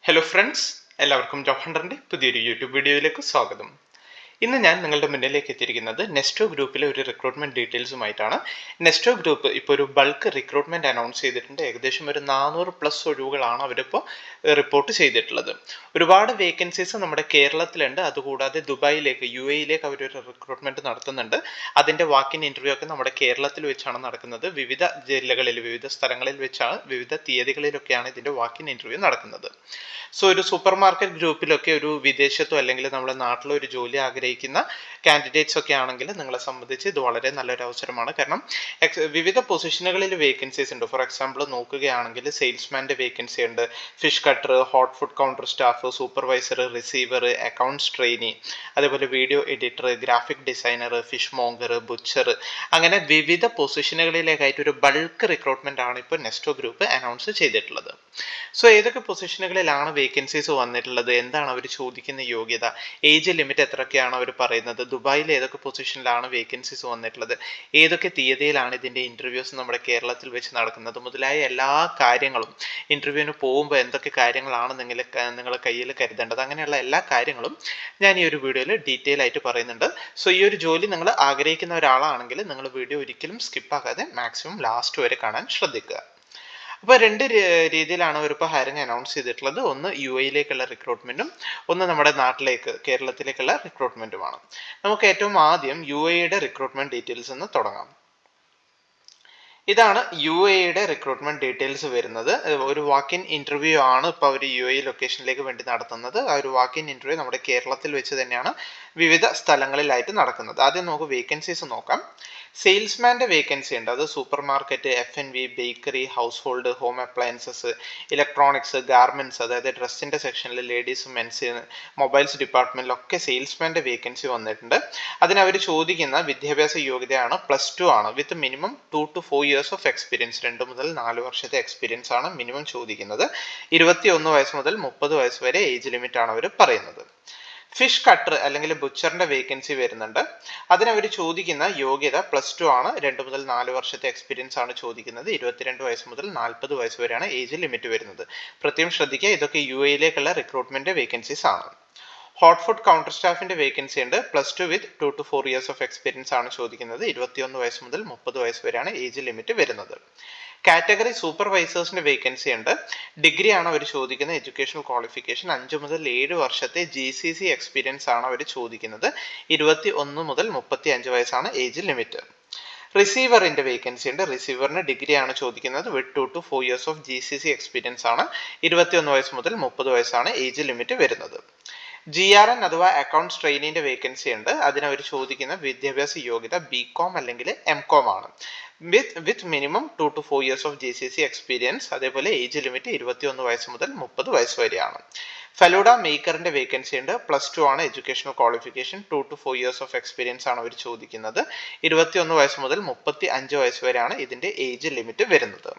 Hello friends, എല്ലാവർക്കും job ഹണ്ടറിൻ്റെ പുതിയൊരു YouTube വീഡിയോയിലേക്ക് സ്വാഗതം. ഇന്ന് ഞാൻ നിങ്ങളുടെ മുന്നിലേക്ക് എത്തിയിരിക്കുന്നത് നെസ്റ്റോ ഗ്രൂപ്പിലെ ഒരു റിക്രൂട്ട്മെന്റ് ഡീറ്റെയിൽസുമായിട്ടാണ്. നെസ്റ്റോ ഗ്രൂപ്പ് ഇപ്പോൾ ഒരു ബൾക്ക് റിക്രൂട്ട്മെന്റ് അനൗൺസ് ചെയ്തിട്ടുണ്ട്. ഏകദേശം ഒരു 400+ ഒഴിവുകളാണ് അവരിപ്പോൾ റിപ്പോർട്ട് ചെയ്തിട്ടുള്ളത്. ഒരുപാട് വേക്കൻസീസ് നമ്മുടെ കേരളത്തിലുണ്ട്. അതുകൂടാതെ ദുബായിലേക്ക് UAE അവരൊരു റിക്രൂട്ട്മെന്റ് നടത്തുന്നുണ്ട്. അതിന്റെ വാക്കിൻ ഇന്റർവ്യൂ ഒക്കെ നമ്മുടെ കേരളത്തിൽ വെച്ചാണ് നടക്കുന്നത്. വിവിധ ജില്ലകളിൽ, വിവിധ സ്ഥലങ്ങളിൽ വെച്ചാണ്, വിവിധ തീയതികളിലൊക്കെയാണ് ഇതിന്റെ വാക്കിൻ ഇന്റർവ്യൂ നടക്കുന്നത്. സോ ഒരു സൂപ്പർ മാർക്കറ്റ് ഗ്രൂപ്പിലൊക്കെ ഒരു വിദേശത്തോ അല്ലെങ്കിൽ നമ്മുടെ നാട്ടിലോ ഒരു ജോലി ആഗ്രഹിക്കുന്ന കാൻഡിഡേറ്റ്സ് ഒക്കെ ആണെങ്കിൽ നിങ്ങളെ സംബന്ധിച്ച് ഇത് വളരെ നല്ലൊരു അവസരമാണ്. കാരണം വിവിധ പൊസിഷനുകളിൽ വേക്കൻസീസ് ഉണ്ട്. ഫോർ എക്സാമ്പിൾ നോക്കുകയാണെങ്കിൽ സെയിൽസ്മാൻ്റെ വേക്കൻസി ഉണ്ട്, fish cutter, hot food counter staff, supervisor, receiver, accounts trainee, അതേപോലെ video editor, graphic designer, fishmonger, butcher, അങ്ങനെ വിവിധ പൊസിഷനുകളിലേക്കായിട്ട് ഒരു ബൾക്ക് റിക്രൂട്ട്മെന്റ് ആണ് ഇപ്പോൾ നെസ്റ്റോ ഗ്രൂപ്പ് അനൗൺസ് ചെയ്തിട്ടുള്ളത്. സോ ഏതൊക്കെ പൊസിഷനുകളിലാണ് വേക്കൻസീസ് വന്നിട്ടുള്ളത്, എന്താണ് അവർ ചോദിക്കുന്ന യോഗ്യത, ഏജ് ലിമിറ്റ് എത്രയൊക്കെയാണ് അവർ പറയുന്നത്, ദുബായിൽ ഏതൊക്കെ പൊസിഷനിലാണ് വേക്കൻസീസ് വന്നിട്ടുള്ളത്, ഏതൊക്കെ തീയതിയിലാണ് ഇതിൻ്റെ ഇൻ്റർവ്യൂസ് നമ്മുടെ കേരളത്തിൽ വെച്ച് നടക്കുന്നത് മുതലായ എല്ലാ കാര്യങ്ങളും, ഇൻ്റർവ്യൂവിന് പോകുമ്പോൾ എന്തൊക്കെ കാര്യങ്ങളാണ് നിങ്ങൾ കയ്യിൽ കരുതേണ്ടത്, അങ്ങനെയുള്ള എല്ലാ കാര്യങ്ങളും ഞാൻ ഈ ഒരു വീഡിയോയിൽ ഡീറ്റെയിൽ ആയിട്ട് പറയുന്നുണ്ട്. സോ ഈ ഒരു ജോലി നിങ്ങൾ ആഗ്രഹിക്കുന്ന ഒരാളാണെങ്കിൽ നിങ്ങൾ വീഡിയോ ഒരിക്കലും സ്കിപ്പാക്കാതെ മാക്സിമം ലാസ്റ്റ് വരെ കാണാൻ ശ്രദ്ധിക്കുക. അപ്പോൾ രണ്ട് രീതിയിലാണ് അവരിപ്പോൾ ഹയറിംഗ് അനൗൺസ് ചെയ്തിട്ടുള്ളത്. ഒന്ന് UAE റിക്രൂട്ട്മെന്റും, ഒന്ന് നമ്മുടെ നാട്ടിലേക്ക് കേരളത്തിലേക്കുള്ള റിക്രൂട്ട്മെന്റുമാണ്. നമുക്ക് ഏറ്റവും ആദ്യം UAE റിക്രൂട്ട്മെന്റ് ഡീറ്റെയിൽസ് എന്ന് തുടങ്ങാം. ഇതാണ് UAE റിക്രൂട്ട്മെന്റ് ഡീറ്റെയിൽസ് വരുന്നത്. ഒരു വാക്കിൻ ഇന്റർവ്യൂ ആണ് ഇപ്പോൾ അവർ UAE ലൊക്കേഷനിലേക്ക് വേണ്ടി നടത്തുന്നത്. ആ ഒരു വാക്കിൻ ഇന്റർവ്യൂ നമ്മുടെ കേരളത്തിൽ വെച്ച് തന്നെയാണ് വിവിധ സ്ഥലങ്ങളിലായിട്ട് നടക്കുന്നത്. ആദ്യം നമുക്ക് വേക്കൻസീസ് നോക്കാം. സെയിൽസ്മാൻ്റെ വേക്കൻസി ഉണ്ട്. അത് super market, F&B, bakery, house hold, home appliances, electronics, garments, അതായത് ഡ്രസ്സിന്റെ സെക്ഷനിൽ ലേഡീസ്, മെൻസ്, മൊബൈൽസ് ഡിപ്പാർട്ട്മെന്റിലൊക്കെ സെയിൽസ്മാൻ്റെ വേക്കൻസി വന്നിട്ടുണ്ട്. അതിന് അവർ ചോദിക്കുന്ന വിദ്യാഭ്യാസ യോഗ്യതയാണ് +2 ആണ്, with minimum 2 to 4 years of experience. 2 മുതൽ 4 വർഷത്തെ എക്സ്പീരിയൻസ് ആണ് മിനിമം ചോദിക്കുന്നത്. 21 വയസ്സ് മുതൽ 30 വയസ്സ് വരെ ഏജ് ലിമിറ്റ് ആണ് അവർ പറയുന്നത്. ഫിഷ് കട്ടർ അല്ലെങ്കിൽ ബുച്ചറിന്റെ വേക്കൻസി വരുന്നുണ്ട്. അതിനവർ ചോദിക്കുന്ന യോഗ്യത +2 ആണ്. 2 മുതൽ 4 വർഷത്തെ എക്സ്പീരിയൻസ് ആണ് ചോദിക്കുന്നത്. 22 വയസ്സ് മുതൽ 40 വയസ്സ് വരെയാണ് ഏജ് ലിമിറ്റ് വരുന്നത്. പ്രത്യേകം ശ്രദ്ധിക്കുക, ഇതൊക്കെ UAE റിക്രൂട്ട്മെന്റ് വേക്കൻസീസ് ആണ്. ഹോട്ട് ഫുഡ് കൗണ്ടർ സ്റ്റാഫിന്റെ വേക്കൻസി ഉണ്ട്. +2 വിത്ത് 2 to 4 years ഓഫ് എക്സ്പീരിയൻസ് ആണ് ചോദിക്കുന്നത്. 21 വയസ്സ് മുതൽ 30 വയസ്സ് വരെയാണ് ഏജ് ലിമിറ്റ് വരുന്നത്. കാറ്റഗറി സൂപ്പർവൈസേഴ്സിന്റെ വേക്കൻസി ഉണ്ട്. ഡിഗ്രി ആണ് അവർ ചോദിക്കുന്നത്. എഡ്യൂക്കേഷണൽ ക്വാളിഫിക്കേഷൻ 5 മുതൽ 7 വർഷത്തെ GCC എക്സ്പീരിയൻസ് ആണ് അവർ ചോദിക്കുന്നത്. 21 മുതൽ 35 വയസ്സാണ് ഏജ് ലിമിറ്റ്. റിസീവറിന്റെ വേക്കൻസി ഉണ്ട്. റിസീവറിന് ഡിഗ്രി ആണ് ചോദിക്കുന്നത്. വിത്ത് 2 to 4 years of GCC experience ആണ്. 21 വയസ്സ് മുതൽ 30 വയസ്സാണ് ഏജ് ലിമിറ്റ് വരുന്നത്. GRN അഥവാ അക്കൗണ്ട്സ് ട്രെയിനിന്റെ വേക്കൻസി ഉണ്ട്. അതിനവർ ചോദിക്കുന്ന വിദ്യാഭ്യാസ യോഗ്യത BCom അല്ലെങ്കിൽ MCom ആണ്. With minimum 2 to 4 years of GCC experience. അതേപോലെ ഏജ് ലിമിറ്റ് 21 വയസ്സ് മുതൽ 30 വയസ്സ് വരെയാണ്. ഫലൂഡ മേക്കറിന്റെ വേക്കൻസി ഉണ്ട്. +2 ആണ് educational qualification. 2 to 4 years of experience ആണ് അവർ ചോദിക്കുന്നത്. 21 വയസ്സ് മുതൽ 35 വയസ്സ് വരെയാണ് ഇതിന്റെ ഏജ് ലിമിറ്റ് വരുന്നത്.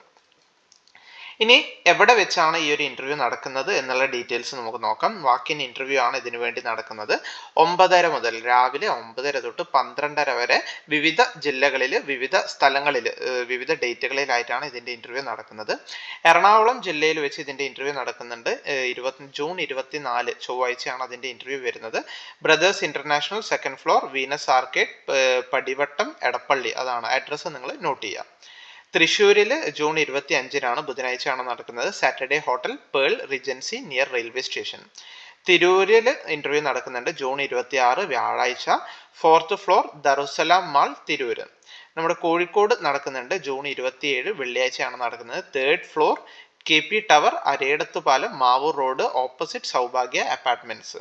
ഇനി എവിടെ വെച്ചാണ് ഈ ഒരു ഇന്റർവ്യൂ നടക്കുന്നത് എന്നുള്ള ഡീറ്റെയിൽസ് നമുക്ക് നോക്കാം. വാക്കിൻ ഇന്റർവ്യൂ ആണ് ഇതിനു വേണ്ടി നടക്കുന്നത്. 9:30 മുതൽ രാവിലെ 9:30 തൊട്ട് 12:30 വരെ വിവിധ ജില്ലകളിൽ, വിവിധ സ്ഥലങ്ങളിൽ, വിവിധ ഡേറ്റുകളിലായിട്ടാണ് ഇതിന്റെ ഇന്റർവ്യൂ നടക്കുന്നത്. എറണാകുളം ജില്ലയിൽ വെച്ച് ഇതിന്റെ ഇന്റർവ്യൂ നടക്കുന്നുണ്ട്. ജൂൺ 24 ചൊവ്വാഴ്ചയാണ് അതിന്റെ ഇന്റർവ്യൂ വരുന്നത്. Brothers International, 2nd floor, Venus arcade, Padivattam, Edappally. അതാണ് അഡ്രസ്സ്, നിങ്ങൾ നോട്ട് ചെയ്യുക. തൃശ്ശൂരിൽ ജൂൺ 25 ബുധനാഴ്ചയാണ് നടക്കുന്നത്. Saturday hotel Pearl Regency near railway station. തിരൂരിൽ ഇന്റർവ്യൂ നടക്കുന്നുണ്ട് ജൂൺ 26 വ്യാഴാഴ്ച, 4th floor, ദറുസലാം മാൾ, തിരൂര്. നമ്മുടെ കോഴിക്കോട് നടക്കുന്നുണ്ട് ജൂൺ 27 വെള്ളിയാഴ്ചയാണ് നടക്കുന്നത്. 3rd floor, KP tower, Aredathupalam, Mavoor road, opposite Saubhagya apartments.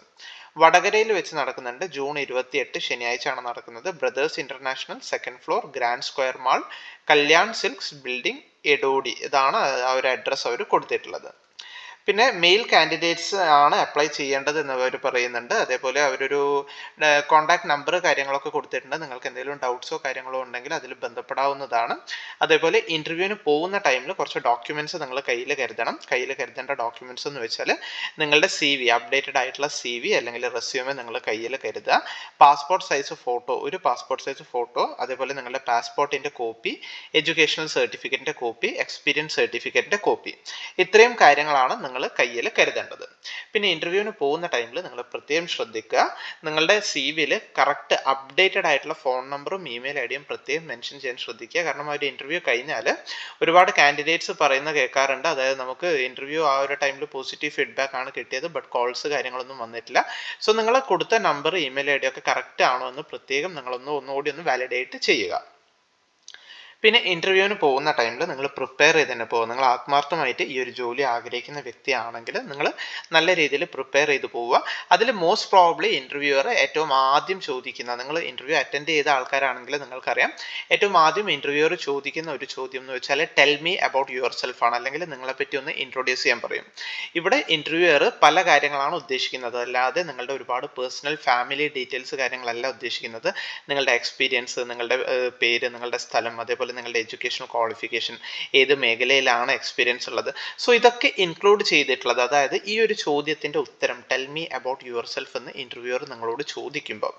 വടകരയിൽ വെച്ച് നടക്കുന്നുണ്ട് ജൂൺ 28 ശനിയാഴ്ചയാണ് നടക്കുന്നത്. Brothers International, 2nd floor, Grand Square mall, Kalyan Silks building, Edodi. ഇതാണ് ആ ഒരു അഡ്രസ്സ് അവർ കൊടുത്തിട്ടുള്ളത്. പിന്നെ മെയിൽ കാൻഡിഡേറ്റ്സ് ആണ് അപ്ലൈ ചെയ്യേണ്ടത് എന്ന് അവർ പറയുന്നുണ്ട്. അതേപോലെ അവരൊരു കോൺടാക്ട് നമ്പർ കാര്യങ്ങളൊക്കെ കൊടുത്തിട്ടുണ്ട്. നിങ്ങൾക്ക് എന്തെങ്കിലും ഡൗട്ട്സോ കാര്യങ്ങളോ ഉണ്ടെങ്കിൽ അതിൽ ബന്ധപ്പെടാവുന്നതാണ്. അതേപോലെ ഇന്റർവ്യൂവിന് പോകുന്ന ടൈമിൽ കുറച്ച് ഡോക്യുമെന്റ്സ് നിങ്ങൾ കയ്യിൽ കരുതണം. കയ്യിൽ കരുതേണ്ട ഡോക്യുമെന്റ്സ് എന്ന് വെച്ചാൽ നിങ്ങളുടെ CV, അപ്ഡേറ്റഡ് ആയിട്ടുള്ള CV അല്ലെങ്കിൽ റെസ്യൂമെ നിങ്ങൾ കയ്യിൽ കരുതുക. പാസ്പോർട്ട് സൈസ് ഫോട്ടോ, ഒരു പാസ്പോർട്ട് സൈസ് ഫോട്ടോ, അതേപോലെ നിങ്ങളുടെ പാസ്പോർട്ടിന്റെ കോപ്പി, എഡ്യൂക്കേഷണൽ സർട്ടിഫിക്കറ്റിന്റെ കോപ്പി, എക്സ്പീരിയൻസ് സർട്ടിഫിക്കറ്റിന്റെ കോപ്പി. ഇത്രയും കാര്യങ്ങളാണ് നിങ്ങൾ കയ്യിൽ കരുതേണ്ടത്. പിന്നെ ഇൻ്റർവ്യൂവിന് പോകുന്ന ടൈമിൽ നിങ്ങൾ പ്രത്യേകം ശ്രദ്ധിക്കുക, നിങ്ങളുടെ CV-യിൽ കറക്റ്റ് അപ്ഡേറ്റഡ് ആയിട്ടുള്ള ഫോൺ നമ്പറും ഇമെയിൽ ഐഡിയും പ്രത്യേകം മെൻഷൻ ചെയ്യാൻ ശ്രദ്ധിക്കുക. കാരണം ആ ഒരു ഇൻ്റർവ്യൂ കഴിഞ്ഞാൽ ഒരുപാട് കാൻഡിഡേറ്റ്സ് പറയുന്ന കേൾക്കാറുണ്ട്, അതായത് നമുക്ക് ഇൻ്റർവ്യൂ ആ ഒരു ടൈമിൽ പോസിറ്റീവ് ഫീഡ്ബാക്ക് ആണ് കിട്ടിയത്, ബട്ട് കോൾസ് കാര്യങ്ങളൊന്നും വന്നിട്ടില്ല. സോ നിങ്ങൾ കൊടുത്ത നമ്പർ ഇമെയിൽ ഐഡി ഒക്കെ കറക്റ്റ് ആണോ എന്ന് പ്രത്യേകം ഒന്നുകൂടി ഒന്ന് വാലിഡേറ്റ് ചെയ്യുക. പിന്നെ ഇൻ്റർവ്യൂവിന് പോകുന്ന ടൈമിൽ നിങ്ങൾ പ്രിപ്പയർ ചെയ്ത് തന്നെ പോകുക. നിങ്ങൾ ആത്മാർത്ഥമായിട്ട് ഈ ഒരു ജോലി ആഗ്രഹിക്കുന്ന വ്യക്തിയാണെങ്കിൽ നിങ്ങൾ നല്ല രീതിയിൽ പ്രിപ്പയർ ചെയ്ത് പോവുക. അതിൽ മോസ്റ്റ് പ്രോബ്ലി ഇൻ്റർവ്യൂവർ ഏറ്റവും ആദ്യം ചോദിക്കുന്ന, നിങ്ങൾ ഇൻ്റർവ്യൂ അറ്റൻഡ് ചെയ്ത ആൾക്കാരാണെങ്കിൽ നിങ്ങൾക്കറിയാം, ഏറ്റവും ആദ്യം ഇൻ്റർവ്യൂവർ ചോദിക്കുന്ന ഒരു ചോദ്യം എന്ന് വെച്ചാൽ tell me about your self ആണ്, അല്ലെങ്കിൽ നിങ്ങളെപ്പറ്റി ഒന്ന് ഇൻട്രൊഡ്യൂസ് ചെയ്യാൻ പറയും. ഇവിടെ ഇൻ്റർവ്യൂവർ പല കാര്യങ്ങളാണ് ഉദ്ദേശിക്കുന്നത്, അല്ലാതെ നിങ്ങളുടെ ഒരുപാട് പേഴ്സണൽ ഫാമിലി ഡീറ്റെയിൽസ് കാര്യങ്ങളല്ല ഉദ്ദേശിക്കുന്നത്. നിങ്ങളുടെ എക്സ്പീരിയൻസ്, നിങ്ങളുടെ പേര്, നിങ്ങളുടെ സ്ഥലം, അതേപോലെ നിങ്ങളുടെ എഡ്യൂക്കേഷണൽ ക്വാളിഫിക്കേഷൻ, ഏത് മേഖലയിലാണ് എക്സ്പീരിയൻസ് ഉള്ളത്, സോ ഇതൊക്കെ ഇൻക്ലൂഡ് ചെയ്തിട്ടുള്ളത്. അതായത് ഈ ഒരു ചോദ്യത്തിന്റെ ഉത്തരം tell me about your self എന്ന് ഇന്റർവ്യൂവർ നിങ്ങളോട് ചോദിക്കുമ്പോൾ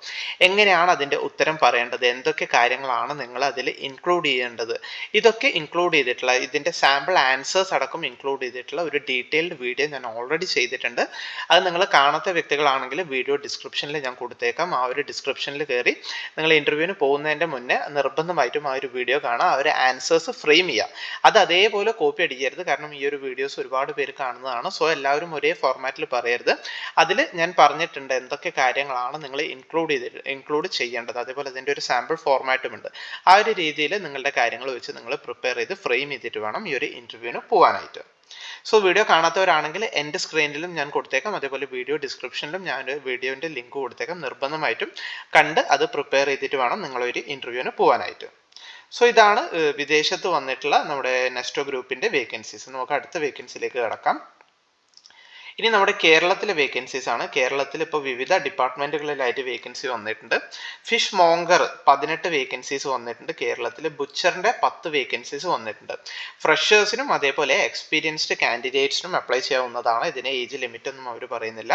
എങ്ങനെയാണ് അതിന്റെ ഉത്തരം പറയേണ്ടത്, എന്തൊക്കെ കാര്യങ്ങളാണ് നിങ്ങൾ അതിൽ ഇൻക്ലൂഡ് ചെയ്യേണ്ടത്, ഇതൊക്കെ ഇൻക്ലൂഡ് ചെയ്തിട്ടുള്ള, ഇതിന്റെ സാമ്പിൾ ആൻസേഴ്സ് അടക്കം ഇൻക്ലൂഡ് ചെയ്തിട്ടുള്ള ഒരു ഡീറ്റെയിൽഡ് വീഡിയോ ഞാൻ ഓൾറെഡി ചെയ്തിട്ടുണ്ട്. അത് നിങ്ങൾ കാണാത്ത വ്യക്തികളാണെങ്കിൽ വീഡിയോ ഡിസ്ക്രിപ്ഷനിൽ ഞാൻ കൊടുത്തേക്കാം. ആ ഒരു ഡിസ്ക്രിപ്ഷനിൽ കയറി നിങ്ങൾ ഇന്റർവ്യൂവിന് പോകുന്നതിന്റെ മുന്നേ നിർബന്ധമായിട്ടും ആ ഒരു വീഡിയോ കാണാം, ആ ഒരു ആൻസേഴ്സ് ഫ്രെയിം ചെയ്യുക. അത് അതേപോലെ കോപ്പി അടിക്കരുത്, കാരണം ഈ ഒരു വീഡിയോസ് ഒരുപാട് പേര് കാണുന്നതാണ്. സോ എല്ലാവരും ഒരേ ഫോർമാറ്റിൽ പറയരുത്. അതിൽ ഞാൻ പറഞ്ഞിട്ടുണ്ട് എന്തൊക്കെ കാര്യങ്ങളാണ് നിങ്ങൾ ഇൻക്ലൂഡ് ചെയ്യേണ്ടത്, അതേപോലെ അതിൻ്റെ ഒരു സാമ്പിൾ ഫോർമാറ്റും ഉണ്ട്. ആ ഒരു രീതിയിൽ നിങ്ങളുടെ കാര്യങ്ങൾ വെച്ച് നിങ്ങൾ പ്രിപ്പയർ ചെയ്ത് ഫ്രെയിം ചെയ്തിട്ട് വേണം ഈ ഒരു ഇൻ്റർവ്യൂവിന് പോകാനായിട്ട്. സോ വീഡിയോ കാണാത്തവരാണെങ്കിൽ എൻ്റെ സ്ക്രീനിലും ഞാൻ കൊടുത്തേക്കാം, അതേപോലെ വീഡിയോ ഡിസ്ക്രിപ്ഷനിലും ഞാൻ വീഡിയോൻ്റെ ലിങ്ക് കൊടുത്തേക്കാം. നിർബന്ധമായിട്ടും കണ്ട് അത് പ്രിപ്പയർ ചെയ്തിട്ട് വേണം നിങ്ങളൊരു ഇൻ്റർവ്യൂവിന് പോകാനായിട്ട്. സോ ഇതാണ് വിദേശത്ത് വന്നിട്ടുള്ള നമ്മുടെ നെസ്റ്റോ ഗ്രൂപ്പിന്റെ വേക്കൻസീസ്. നമുക്ക് അടുത്ത വേക്കൻസിയിലേക്ക് കടക്കാം. ഇനി നമ്മുടെ കേരളത്തിലെ വേക്കൻസീസ് ആണ്. കേരളത്തിൽ ഇപ്പോൾ വിവിധ ഡിപ്പാർട്ട്മെന്റുകളിലായിട്ട് വേക്കൻസി വന്നിട്ടുണ്ട്. ഫിഷ് മോങ്കർ 18 വേക്കൻസീസ് വന്നിട്ടുണ്ട്. കേരളത്തിൽ ബുച്ചറിന്റെ 10 വേക്കൻസീസ് വന്നിട്ടുണ്ട്. ഫ്രഷേഴ്സിനും അതേപോലെ എക്സ്പീരിയൻസ്ഡ് കാൻഡിഡേറ്റ്സിനും അപ്ലൈ ചെയ്യാവുന്നതാണ്. ഇതിന് ഏജ് ലിമിറ്റ് ഒന്നും അവർ പറയുന്നില്ല.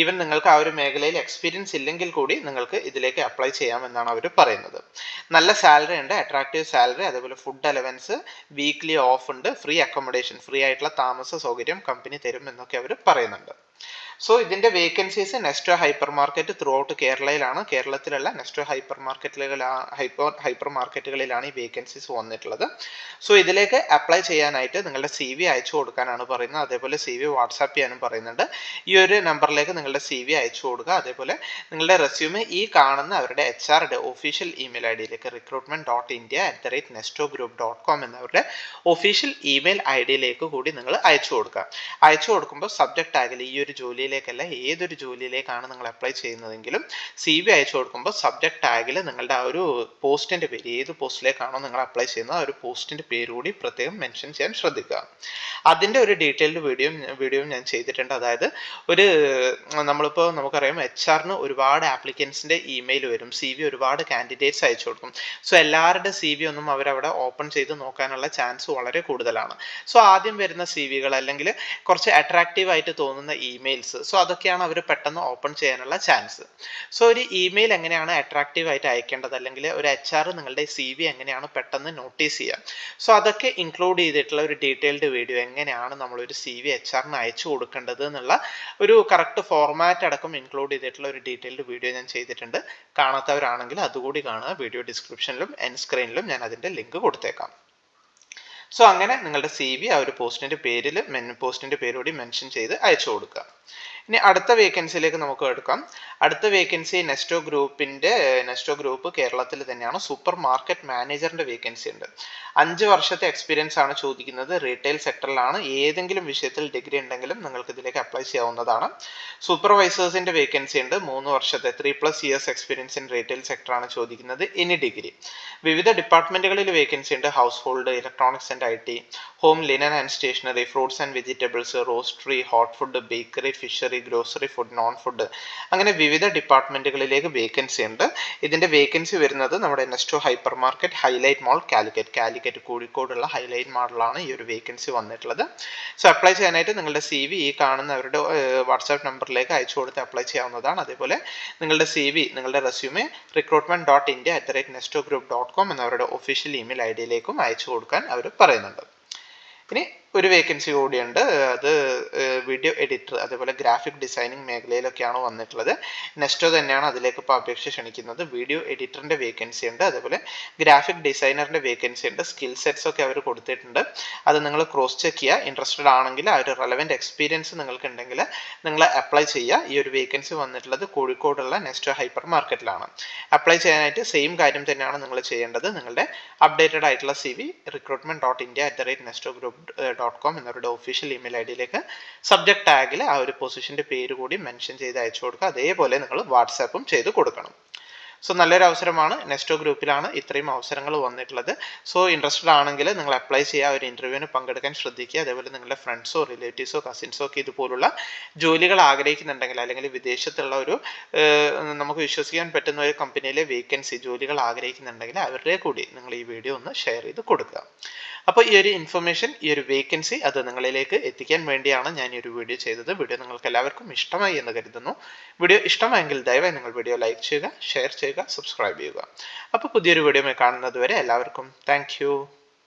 ഈവൻ നിങ്ങൾക്ക് ആ ഒരു മേഖലയിൽ എക്സ്പീരിയൻസ് ഇല്ലെങ്കിൽ കൂടി നിങ്ങൾക്ക് ഇതിലേക്ക് അപ്ലൈ ചെയ്യാമെന്നാണ് അവർ പറയുന്നത്. നല്ല സാലറി ഉണ്ട്, അട്രാക്റ്റീവ് സാലറി, അതേപോലെ ഫുഡ് അലവൻസ്, വീക്ക്ലി ഓഫ് ഉണ്ട്, ഫ്രീ അക്കോമഡേഷൻ, ഫ്രീ ആയിട്ടുള്ള താമസ സൗകര്യം കമ്പനി തരും എന്നൊക്കെ അവർ പറയുന്നുണ്ട്. സോ ഇതിന്റെ vacancies Nesto hypermarket throughout കേരളയിലാണ്. കേരളത്തിലുള്ള നെസ്റ്റോ ഹൈപ്പർ മാർക്കറ്റുകളിലാണ് ഈ വേക്കൻസീസ് വന്നിട്ടുള്ളത്. സോ ഇതിലേക്ക് അപ്ലൈ ചെയ്യാനായിട്ട് നിങ്ങളുടെ CV അയച്ചു കൊടുക്കാനാണ് പറയുന്നത്. അതേപോലെ CV വാട്സാപ്പ് ചെയ്യാനും പറയുന്നുണ്ട്. ഈ ഒരു നമ്പറിലേക്ക് നിങ്ങളുടെ CV അയച്ചു കൊടുക്കുക. അതേപോലെ നിങ്ങളുടെ റെസ്യൂമെ ഈ കാണുന്ന അവരുടെ HR ഒഫീഷ്യൽ ഇമെയിൽ ഐഡിയിലേക്ക് recruitment.india@nestogroup.com എന്നവരുടെ ഒഫീഷ്യൽ ഇമെയിൽ ഐഡിയിലേക്ക് കൂടി നിങ്ങൾ അയച്ചു കൊടുക്കുക. അയച്ചു കൊടുക്കുമ്പോൾ സബ്ജക്ട് ടാഗിൽ ഈ ഒരു ജോലിയിലേക്കല്ല, ഏതൊരു ജോലിയിലേക്കാണ് നിങ്ങൾ അപ്ലൈ ചെയ്യുന്നതെങ്കിലും CV അയച്ചു കൊടുക്കുമ്പോൾ സബ്ജക്ട് ടാഗിൽ നിങ്ങളുടെ ആ ഒരു പോസ്റ്റിന്റെ പേര്, ഏത് പോസ്റ്റിലേക്കാണോ നിങ്ങൾ അപ്ലൈ ചെയ്യുന്നത് ആ ഒരു പോസ്റ്റിന്റെ പേര് കൂടി പ്രത്യേകം മെൻഷൻ ചെയ്യാൻ ശ്രദ്ധിക്കുക. അതിന്റെ ഒരു ഡീറ്റെയിൽഡ് വീഡിയോയും ഞാൻ ചെയ്തിട്ടുണ്ട്. അതായത് നമ്മളിപ്പോൾ നമുക്കറിയാം HR-ന് ഒരുപാട് ആപ്ലിക്കൻസിന്റെ ഇമെയിൽ വരും, CV ഒരുപാട് കാൻഡിഡേറ്റ്സ് അയച്ചു കൊടുക്കും. സോ എല്ലാവരുടെ CV ഒന്നും അവരവിടെ ഓപ്പൺ ചെയ്ത് നോക്കാനുള്ള ചാൻസ് വളരെ കൂടുതലാണ്. സോ ആദ്യം വരുന്ന CV-കൾ അല്ലെങ്കിൽ കുറച്ച് അട്രാക്റ്റീവ് ആയിട്ട് തോന്നുന്ന ഇമെയിൽസ്, സോ അതൊക്കെയാണ് അവർ പെട്ടെന്ന് ഓപ്പൺ ചെയ്യാനുള്ള ചാൻസ്. സോ ഒരു ഇമെയിൽ എങ്ങനെയാണ് അട്രാക്റ്റീവ് ആയിട്ട് അയക്കേണ്ടത്, അല്ലെങ്കിൽ ഒരു HR നിങ്ങളുടെ CV എങ്ങനെയാണ് പെട്ടെന്ന് നോട്ടീസ് ചെയ്യുക, സോ അതൊക്കെ ഇൻക്ലൂഡ് ചെയ്തിട്ടുള്ള ഒരു ഡീറ്റെയിൽഡ് വീഡിയോ, എങ്ങനെയാണ് നമ്മളൊരു CV HR-ന് അയച്ചു കൊടുക്കേണ്ടത് എന്നുള്ള ഒരു കറക്റ്റ് ഫോർമാറ്റ് അടക്കം ഇൻക്ലൂഡ് ചെയ്തിട്ടുള്ള ഒരു ഡീറ്റെയിൽഡ് വീഡിയോ ഞാൻ ചെയ്തിട്ടുണ്ട്. കാണാത്തവരാണെങ്കിൽ അതുകൂടി കാണുക. വീഡിയോ ഡിസ്ക്രിപ്ഷനിലും എൻഡ് സ്ക്രീനിലും ഞാൻ അതിൻ്റെ ലിങ്ക് കൊടുത്തേക്കാം. സോ അങ്ങനെ നിങ്ങളുടെ CV ആ ഒരു പോസ്റ്റിന്റെ പേരോടി മെൻഷൻ ചെയ്ത് അയച്ചു കൊടുക്കുക. ഇനി അടുത്ത വേക്കൻസിയിലേക്ക് നമുക്ക് എടുക്കാം. അടുത്ത വേക്കൻസി നെസ്റ്റോ ഗ്രൂപ്പ് കേരളത്തിൽ തന്നെയാണ്. സൂപ്പർ മാർക്കറ്റ് മാനേജറിന്റെ വേക്കൻസി ഉണ്ട്. 5 വർഷത്തെ എക്സ്പീരിയൻസ് ആണ് ചോദിക്കുന്നത്. റീറ്റെയിൽ സെക്ടറിലാണ്. ഏതെങ്കിലും വിഷയത്തിൽ ഡിഗ്രി ഉണ്ടെങ്കിലും നിങ്ങൾക്ക് ഇതിലേക്ക് അപ്ലൈ ചെയ്യാവുന്നതാണ്. സൂപ്പർവൈസേഴ്സിന്റെ വേക്കൻസി ഉണ്ട്. 3 വർഷത്തെ 3+ ഇയേഴ്സ് എക്സ്പീരിയൻസ് ഇൻ റീറ്റെയിൽ സെക്ടറാണ് ചോദിക്കുന്നത്. ഇനി ഡിഗ്രി. വിവിധ ഡിപ്പാർട്ട്മെന്റുകളിൽ വേക്കൻസി ഉണ്ട്. Household, electronics and IT, home, linen and stationery, fruits and vegetables, roastery, hot food, bakery, fishery, grocery food, non food, അങ്ങനെ വിവിധ ഡിപ്പാർട്ട്മെന്റുകളിലേക്ക് വേക്കൻസി ഉണ്ട്. ഇതിന്റെ വേക്കൻസി വരുന്നത് നമ്മുടെ Nesto hypermarket, Hilite mall, Calicut കോഴിക്കോടുള്ള ഹൈലൈറ്റ് മാളിലാണ് ഈ ഒരു വേക്കൻസി വന്നിട്ടുള്ളത്. സോ അപ്ലൈ ചെയ്യാനായിട്ട് നിങ്ങളുടെ CV ഈ കാണുന്നവരുടെ വാട്സാപ്പ് നമ്പറിലേക്ക് അയച്ചു കൊടുത്ത് അപ്ലൈ ചെയ്യാവുന്നതാണ്. അതേപോലെ നിങ്ങളുടെ CV, നിങ്ങളുടെ റെസ്യൂമെ recruitment.india@nestogroup.com എന്നവരുടെ ഒഫീഷ്യൽ ഇമെയിൽ ഐഡിയിലേക്കും അയച്ചു കൊടുക്കാൻ അവർ പറയുന്നുണ്ട്. ഇനി ഒരു വേക്കൻസി കൂടിയുണ്ട്. അത് വീഡിയോ എഡിറ്റർ അതേപോലെ ഗ്രാഫിക് ഡിസൈനിങ് മേഖലയിലൊക്കെയാണ് വന്നിട്ടുള്ളത്. നെസ്റ്റോ തന്നെയാണ് അതിലേക്ക് ഇപ്പോൾ അപേക്ഷ ക്ഷണിക്കുന്നത്. വീഡിയോ എഡിറ്ററിൻ്റെ വേക്കൻസി ഉണ്ട്, അതേപോലെ ഗ്രാഫിക് ഡിസൈനറിൻ്റെ വേക്കൻസി ഉണ്ട്. സ്കിൽ സെറ്റ്സ് ഒക്കെ അവർ കൊടുത്തിട്ടുണ്ട്. അത് നിങ്ങൾ ക്രോസ് ചെക്ക് ചെയ്യുക. ഇൻട്രസ്റ്റഡ് ആണെങ്കിൽ ആ ഒരു റെലവൻറ്റ് എക്സ്പീരിയൻസ് നിങ്ങൾക്ക് ഉണ്ടെങ്കിൽ നിങ്ങൾ അപ്ലൈ ചെയ്യുക. ഈ ഒരു വേക്കൻസി വന്നിട്ടുള്ളത് കോഴിക്കോടുള്ള നെസ്റ്റോ ഹൈപ്പർ മാർക്കറ്റിലാണ്. അപ്ലൈ ചെയ്യാനായിട്ട് സെയിം കാര്യം തന്നെയാണ് നിങ്ങൾ ചെയ്യേണ്ടത്. നിങ്ങളുടെ അപ്ഡേറ്റഡ് ആയിട്ടുള്ള CV recruitment.india@nestogroup.com എന്നവരുടെ ഒഫീഷ്യൽ ഇമെയിൽ ഐഡിയിലേക്ക് സബ്ജക്ട് ടാഗിൽ ആ ഒരു പൊസിഷന്റെ പേര് കൂടി മെൻഷൻ ചെയ്ത് അയച്ചു കൊടുക്കുക. അതേപോലെ നിങ്ങൾ വാട്സാപ്പും ചെയ്ത് കൊടുക്കണം. സോ നല്ലൊരു അവസരമാണ്. നെസ്റ്റോ ഗ്രൂപ്പിലാണ് ഇത്രയും അവസരങ്ങൾ വന്നിട്ടുള്ളത്. സോ ഇൻട്രസ്റ്റഡ് ആണെങ്കിൽ നിങ്ങൾ അപ്ലൈ ചെയ്യുക, ഒരു ഇൻ്റർവ്യൂവിന് പങ്കെടുക്കാൻ ശ്രദ്ധിക്കുക. അതേപോലെ നിങ്ങളുടെ ഫ്രണ്ട്സോ റിലേറ്റീവ്സോ കസിൻസോ ഒക്കെ ഇതുപോലുള്ള ജോലികൾ ആഗ്രഹിക്കുന്നുണ്ടെങ്കിൽ, അല്ലെങ്കിൽ വിദേശത്തുള്ള ഒരു നമുക്ക് വിശ്വസിക്കാൻ പറ്റുന്ന ഒരു കമ്പനിയിലെ വേക്കൻസി ജോലികൾ ആഗ്രഹിക്കുന്നുണ്ടെങ്കിൽ അവരുടെ കൂടി നിങ്ങൾ ഈ വീഡിയോ ഒന്ന് ഷെയർ ചെയ്ത് കൊടുക്കുക. അപ്പോൾ ഈ ഒരു ഇൻഫർമേഷൻ, ഈ ഒരു വേക്കൻസി അത് നിങ്ങളിലേക്ക് എത്തിക്കാൻ വേണ്ടിയാണ് ഞാൻ ഈ ഒരു വീഡിയോ ചെയ്തത്. വീഡിയോ നിങ്ങൾക്ക് എല്ലാവർക്കും ഇഷ്ടമായി എന്ന് കരുതുന്നു. വീഡിയോ ഇഷ്ടമായെങ്കിൽ ദയവായി നിങ്ങൾ വീഡിയോ ലൈക്ക് ചെയ്യുക, ഷെയർ ചെയ്യുക, സബ്സ്ക്രൈബ് ചെയ്യുക. അപ്പോൾ പുതിയൊരു വീഡിയോ കാണുന്നത് വരെ എല്ലാവർക്കും താങ്ക്